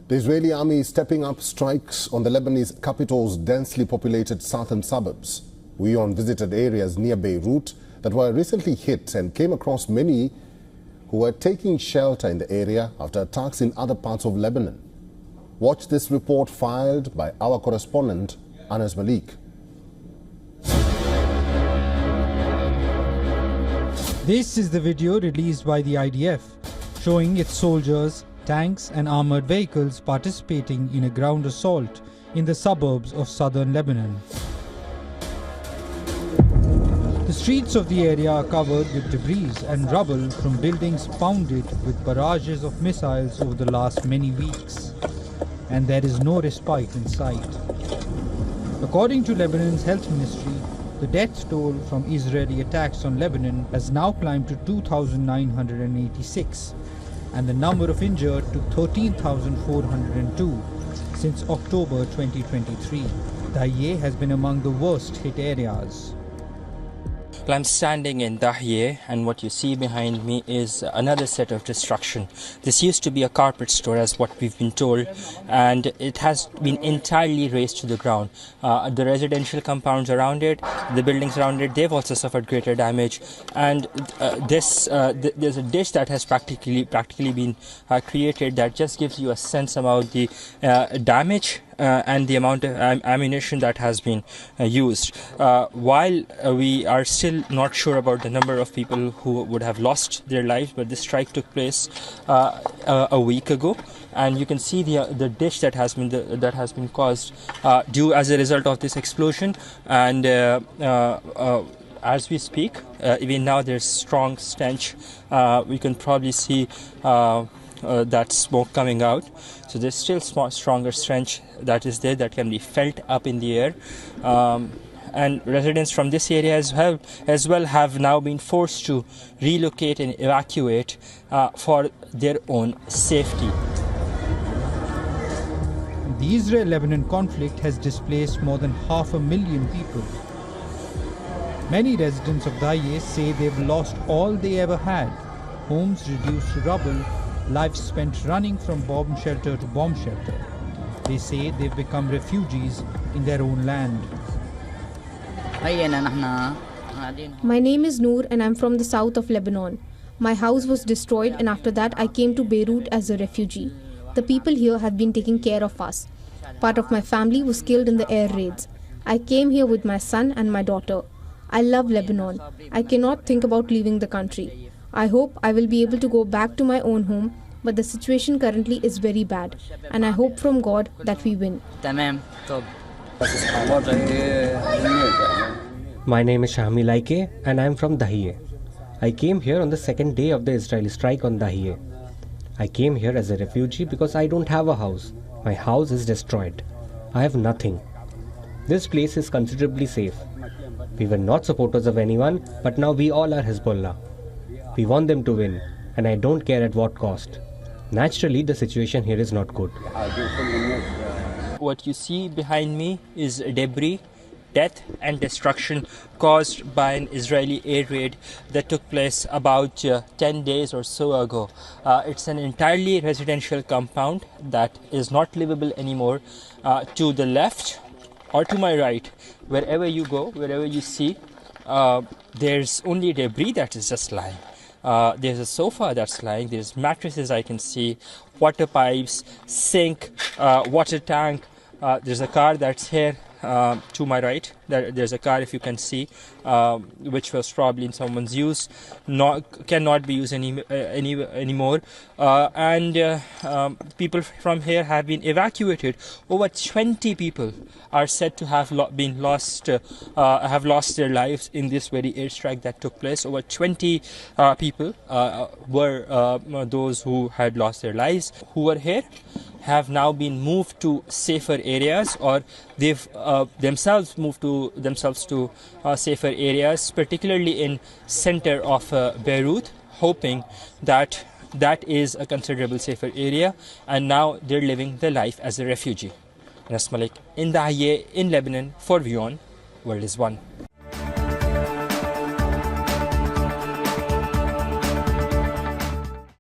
The Israeli army is stepping up strikes on the Lebanese capital's densely populated southern suburbs. WION visited areas near Beirut that were recently hit and came across many who were taking shelter in the area after attacks in other parts of Lebanon. Watch this report filed by our correspondent, Anas Malik. This is the video released by the IDF, showing its soldiers, tanks and armored vehicles participating in a ground assault in the suburbs of southern Lebanon. The streets of the area are covered with debris and rubble from buildings pounded with barrages of missiles over the last many weeks. And there is no respite in sight. According to Lebanese Health Ministry, the death toll from Israeli attacks on Lebanon has now climbed to 2,986, and the number of injured to 13,402 since October 2023. Dahiyeh has been among the worst hit areas. I'm standing in Dahiyeh, and what you see behind me is another set of destruction. This used to be a carpet store, as what we've been told, and it has been entirely razed to the ground. The residential compounds around it, the buildings around it, they've also suffered greater damage. And there's a dish that has practically been created that just gives you a sense about the damage and the amount of ammunition that has been used. While we are still not sure about the number of people who would have lost their lives, but this strike took place a week ago, and you can see the dish that has been caused due as a result of this explosion. And as we speak, even now there's strong stench. We can probably see that smoke coming out. So there's still stronger stench that is there, that can be felt up in the air. And residents from this area as well have now been forced to relocate and evacuate for their own safety. The Israel-Lebanon conflict has displaced more than 500,000 people. Many residents of Dahiyeh say they've lost all they ever had: homes reduced to rubble, lives spent running from bomb shelter to bomb shelter. They say they've become refugees in their own land. My name is Noor and I'm from the south of Lebanon. My house was destroyed, and after that I came to Beirut as a refugee. The people here have been taking care of us. Part of my family was killed in the air raids. I came here with my son and my daughter. I love Lebanon. I cannot think about leaving the country. I hope I will be able to go back to my own home, but the situation currently is very bad, and I hope from God that we win. My name is Shahmi Laike and I am from Dahiyeh. I came here on the second day of the Israeli strike on Dahiyeh. I came here as a refugee because I don't have a house. My house is destroyed. I have nothing. This place is considerably safe. We were not supporters of anyone, but now we all are Hezbollah. We want them to win, and I don't care at what cost. Naturally, the situation here is not good. What you see behind me is debris, death and destruction caused by an Israeli air raid that took place about 10 days or so ago. It's an entirely residential compound that is not livable anymore. To the left or to my right, wherever you go, wherever you see, there's only debris that is just lying. There's a sofa that's lying, there's mattresses I can see, water pipes, sink, water tank. There's a car that's here to my right. There's a car, if you can see, which was probably in someone's use, cannot be used anymore. And people from here have been evacuated. Over 20 people are said to have lost their lives in this very airstrike that took place. Over 20 people were those who had lost their lives, who were here, have now been moved to safer areas, or they've themselves moved to safer areas, particularly in center of Beirut, hoping that is a considerable safer area, and now they're living their life as a refugee. Anas Malik in Dahiyeh in Lebanon for WION World is One.